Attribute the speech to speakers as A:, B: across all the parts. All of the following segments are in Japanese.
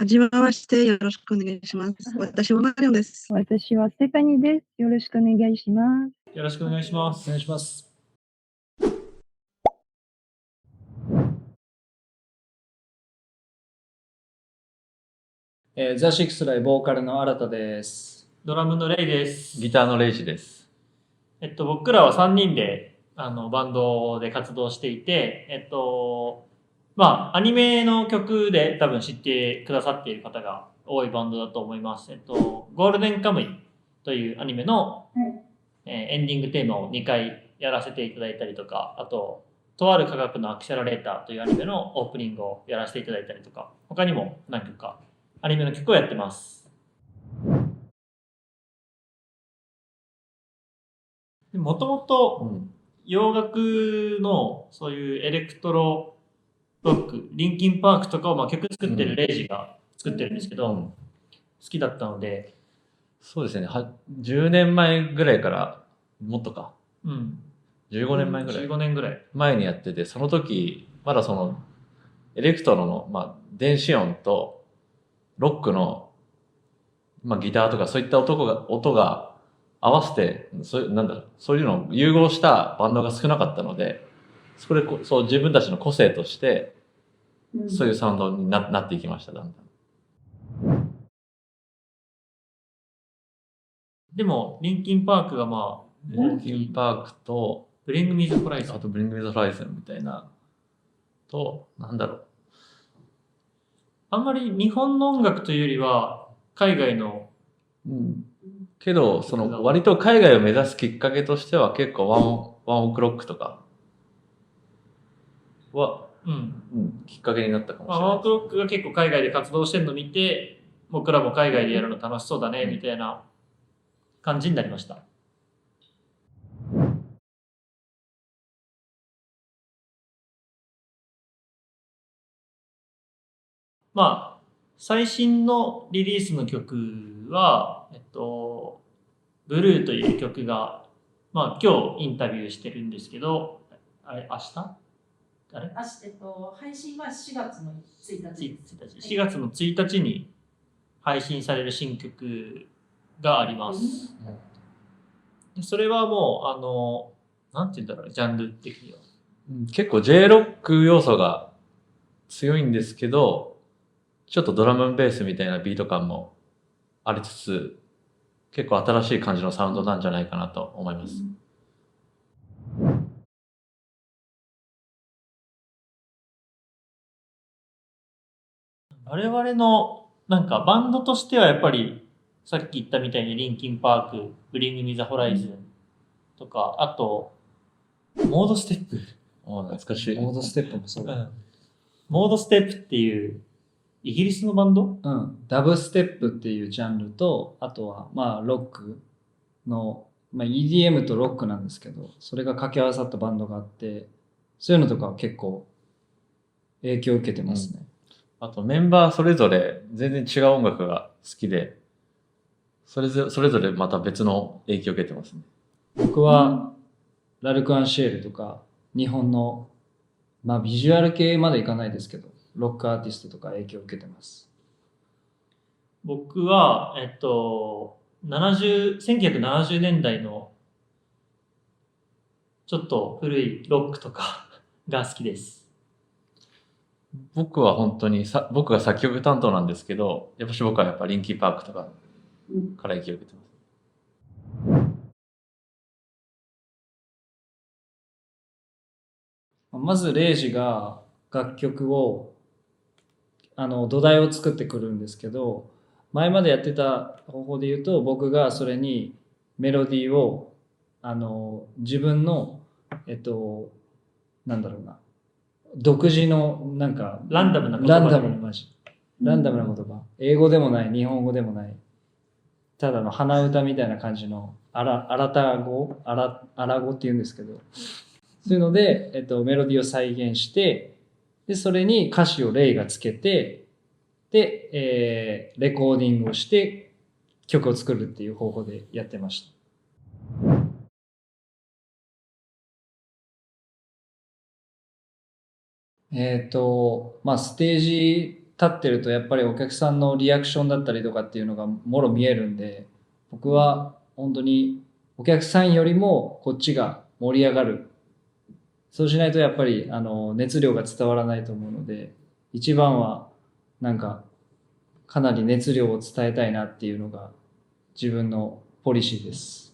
A: はじめまして、よろしくお願いします。私はマリオンです。
B: 私はステファニーです。よろしくお願いします。
C: よろしくお願いします。
D: お願いします。ザ・シックスライボーカルの新田です。
C: ドラムのレイです。
E: ギターのレイジです。
C: 僕らは3人でバンドで活動していて、アニメの曲で多分知ってくださっている方が多いバンドだと思います。ゴールデンカムイというアニメの、エンディングテーマを2回やらせていただいたりとか、あと、とある科学のアクセラレーターというアニメのオープニングをやらせていただいたりとか、他にも何曲かアニメの曲をやってます。もともと洋楽のそういうエレクトロロック、リンキンパークとかを曲作ってるレイジが作ってるんですけど、好きだったので。
E: そうですね。10年前ぐらいから、もっとか。15年前ぐらい。
C: 15年ぐらい。
E: 前にやってて、その時、まだその、エレクトロの、電子音と、ロックの、ギターとかそういった音が合わせて、そういうのを融合したバンドが少なかったので、そう自分たちの個性として、そういうサウンドになっていきました、だんだん。
C: でも、リンキンパークが
E: リンキンパークと、
C: ブリングミズホライズン。
E: あとブリングミズホライズンみたいな、と、
C: あんまり日本の音楽というよりは、海外の。
E: けど、割と海外を目指すきっかけとしては結構ワンオクロックとかは、きっかけになったかもしれない。
C: ワンオクロックが結構海外で活動してるのを見て、僕らも海外でやるの楽しそうだね、みたいな感じになりました。最新のリリースの曲は、ブルーという曲が、今日インタビューしてるんですけど、あれ、明日
F: 配信は4月の1日。
C: 4月の1日に配信される新曲があります。でそれはもう、なんて言うんだろう、ジャンル的には。
E: 結構 J ロック要素が強いんですけど、ちょっとドラムンベースみたいなビート感もありつつ、結構新しい感じのサウンドなんじゃないかなと思います。
C: 我々のバンドとしてはやっぱりさっき言ったみたいにリンキンパーク、ブリングミザホライズンとか、あとモードステップ。
E: 懐かしい。
D: モードステップもそう。
C: モードステップっていうイギリスのバンド？
D: ダブステップっていうジャンルと、あとはロックの、EDM とロックなんですけど、それが掛け合わさったバンドがあって、そういうのとかは結構影響を受けてますね。
E: あとメンバーそれぞれ全然違う音楽が好きで、それぞれまた別の影響を受けてますね。
D: 僕はラルク・アンシェールとか日本のビジュアル系までいかないですけど、ロックアーティストとか影響を受けてます。
C: 僕は1970年代のちょっと古いロックとかが好きです。
E: 僕は本当に僕が作曲担当なんですけど、僕はやっぱリンキーパークとかから影響を受けてます。
D: まずレイジが楽曲を土台を作ってくるんですけど、前までやってた方法で言うと、僕がそれにメロディーを自分の独自の
C: ランダムな言
D: 葉、英語でもない、日本語でもない、ただの鼻歌みたいな感じのアラ語って言うんですけど、そういうので、メロディーを再現して、でそれに歌詞をレイがつけて、で、レコーディングをして曲を作るっていう方法でやってました。ステージってるとやっぱりお客さんのリアクションだったりとかっていうのがもろ見えるんで、僕は本当にお客さんよりもこっちが盛り上がる。そうしないとやっぱり熱量が伝わらないと思うので、一番はなんかかなり熱量を伝えたいなっていうのが自分のポリシーです。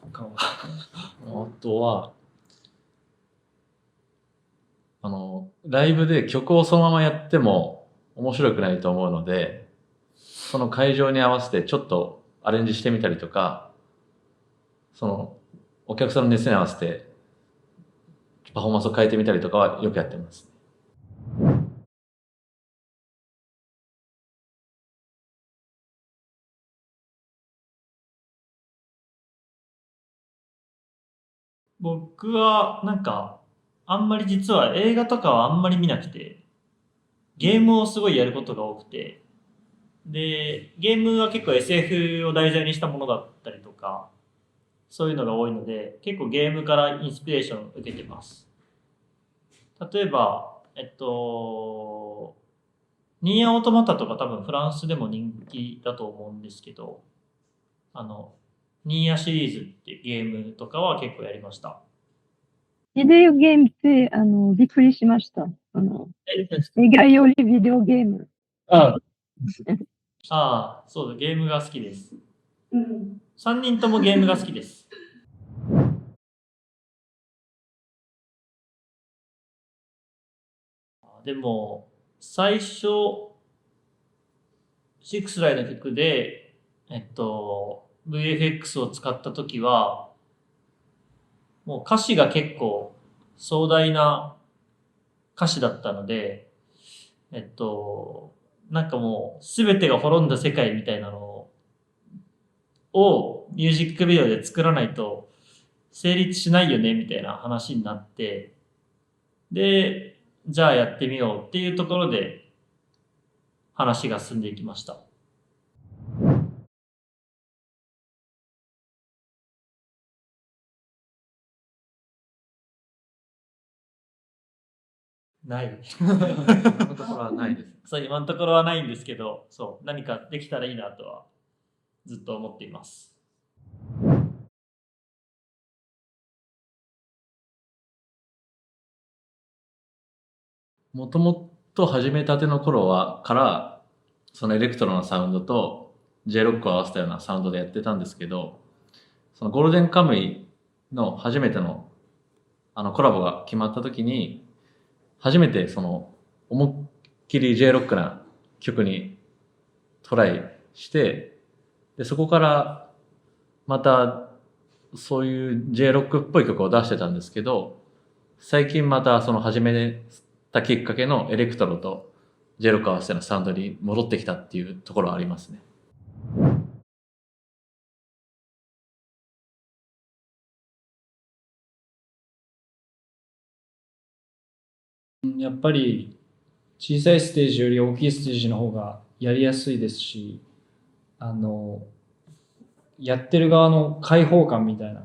E: あとは、ライブで曲をそのままやっても面白くないと思うので、その会場に合わせてちょっとアレンジしてみたりとか、お客さんの熱に合わせてパフォーマンスを変えてみたりとかはよくやってます。
C: 僕はなんかあんまり実は映画とかはあんまり見なくて、ゲームをすごいやることが多くて、でゲームは結構 SF を題材にしたものだったりとか、そういうのが多いので結構ゲームからインスピレーションを受けてます。例えばニーアオートマタとか多分フランスでも人気だと思うんですけど、ニーアシリーズっていうゲームとかは結構やりました。
B: ビデオゲームって、びっくりしました。映画よりビデオゲーム。
C: ああ、そうだ、ゲームが好きです。3人ともゲームが好きです。でも、最初、シックスライの曲で、VFX を使ったときは、もう歌詞が結構壮大な歌詞だったので、なんかもう全てが滅んだ世界みたいなのをミュージックビデオで作らないと成立しないよねみたいな話になって、で、じゃあやってみようっていうところで話が進んでいきました。ない。
E: 今のところはないです。
C: そう、今のところはないんですけど、そう、何かできたらいいなとはずっと思っています。
E: もともと始めたての頃からそのエレクトロなサウンドと J ロックを合わせたようなサウンドでやってたんですけど、そのゴールデンカムイの初めてのコラボが決まった時に、初めてその思いっきり J ロックな曲にトライして、でそこからまたそういう J ロックっぽい曲を出してたんですけど、最近またその始めたきっかけのエレクトロと J ロック合わせてのサウンドに戻ってきたっていうところはありますね。
D: やっぱり小さいステージより大きいステージの方がやりやすいですし、やってる側の開放感みたいな、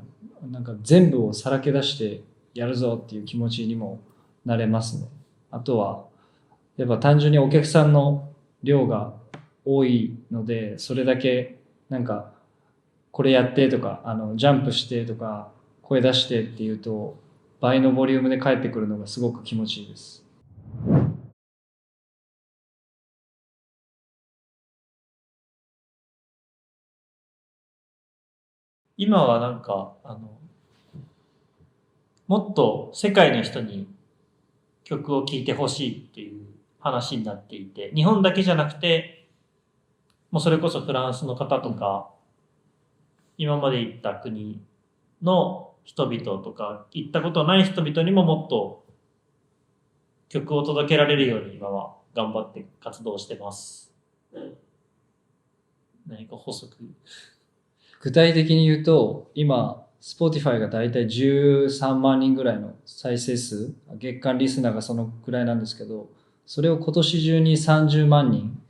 D: なんか全部をさらけ出してやるぞっていう気持ちにもなれますね。あとはやっぱ単純にお客さんの量が多いので、それだけなんかこれやってとかジャンプしてとか声出してっていうと倍のボリュームで返ってくるのがすごく気持ちいいです。
C: 今はなんかもっと世界の人に曲を聴いてほしいっていう話になっていて、日本だけじゃなくてもうそれこそフランスの方とか、今まで行った国の人々とか行ったことない人々にももっと曲を届けられるように今は頑張って活動してます。何か補足？
D: 具体的に言うと、今 Spotify がだいたい13万人ぐらいの再生数、月間リスナーがそのくらいなんですけど、それを今年中に30万人、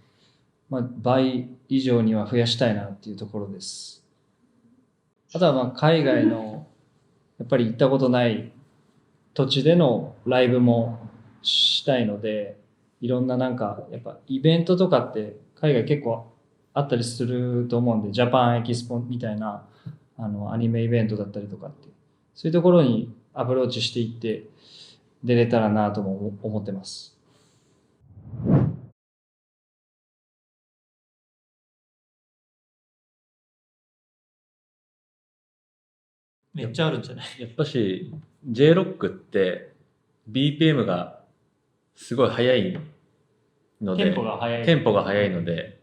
D: 倍以上には増やしたいなっていうところです。あとは海外のやっぱり行ったことない土地でのライブもしたいので、いろんななんか、やっぱイベントとかって海外結構あったりすると思うんで、ジャパンエキスポみたいなアニメイベントだったりとかって、そういうところにアプローチしていって出れたらなとも思ってます。
C: めっちゃあるんじゃない？
E: やっぱし J-ROCK って BPM がすごい速いので、
C: テンポが速い。
E: テンポが速いので、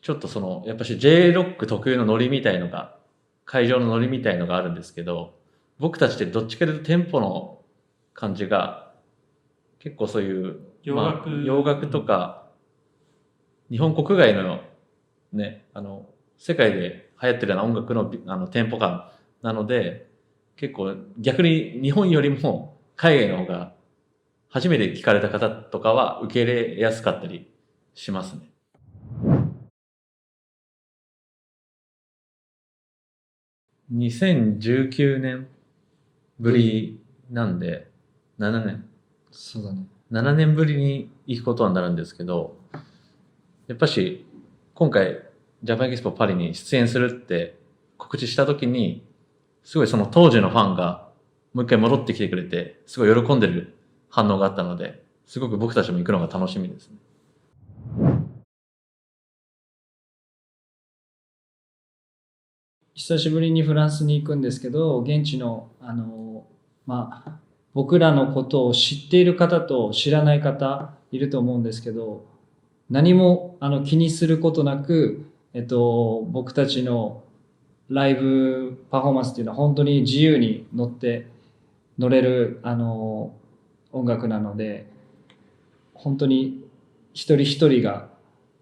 E: ちょっとその、やっぱし J-ROCK 特有のノリみたいのが、会場のノリみたいのがあるんですけど、僕たちってどっちかというとテンポの感じが、結構そういう、洋楽とか、日本国外のね、世界で流行ってるような音楽のテンポ感なので、結構逆に日本よりも海外の方が初めて聞かれた方とかは受け入れやすかったりしますね。2019年ぶりなんで、7年。
D: そうだね。
E: 7年ぶりに行くことになるんですけど、やっぱし今回ジャパンエキスポパリに出演するって告知した時に、すごいその当時のファンがもう一回戻ってきてくれて、すごい喜んでる反応があったので、すごく僕たちも行くのが楽しみですね。
D: 久しぶりにフランスに行くんですけど、現地の僕らのことを知っている方と知らない方いると思うんですけど、何も気にすることなく、僕たちのライブパフォーマンスっていうのは本当に自由に乗れる音楽なので、本当に一人一人が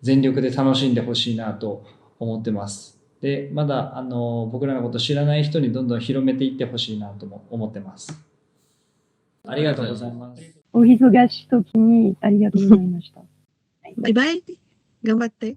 D: 全力で楽しんでほしいなと思ってます。で、まだ僕らのこと知らない人にどんどん広めていってほしいなとも思ってます。ありがとうございます。
B: お忙しい時にありがとうございました。
A: バイバイ。頑張って。